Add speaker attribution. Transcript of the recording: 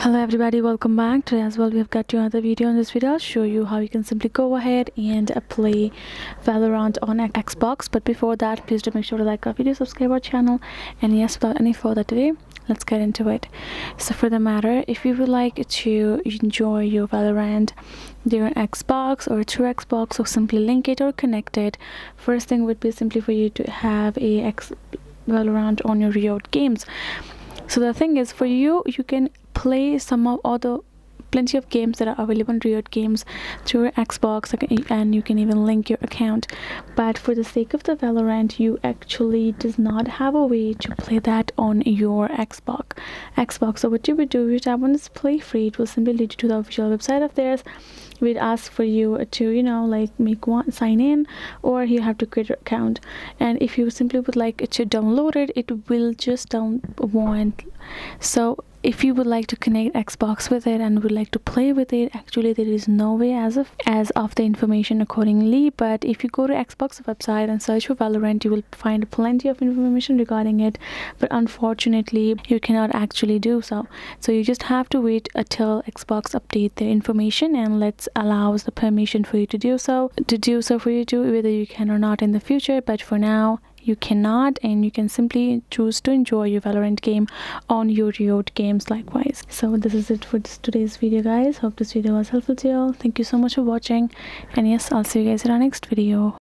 Speaker 1: Hello everybody, welcome back. Today as well we have got you another video. In this video I'll show you how you can simply go ahead and play Valorant on Xbox. But before that, please do make sure to like our video, subscribe our channel, and yes, without any further delay, let's get into it. So for the matter, if you would like to enjoy your Valorant during Xbox or through Xbox, or simply link it or connect it, first thing would be simply for you to have a Valorant on your Riot games. So the thing is, for you can play some of other plenty of games that are available in Riot games through your Xbox, and you can even link your account. But for the sake of the Valorant, you actually does not have a way to play that on your Xbox. So what you would do, you tap on this play free. It will simply lead you to the official website of theirs. We'd ask for you to make one sign in, or you have to create your account. And if you simply would like to download it, it will just download. So if you would like to connect Xbox with it and would like to play with it, actually there is no way as of the information accordingly. But if you go to Xbox website and search for Valorant, you will find plenty of information regarding it, but unfortunately you cannot actually do so. So you just have to wait until Xbox update their information and allows the permission for you to do so for you to, whether you can or not in the future. But for now you cannot, and you can simply choose to enjoy your Valorant game on your Riot games likewise. So this is it for today's video, guys. Hope this video was helpful to you all. Thank you so much for watching, and yes, I'll see you guys in our next video.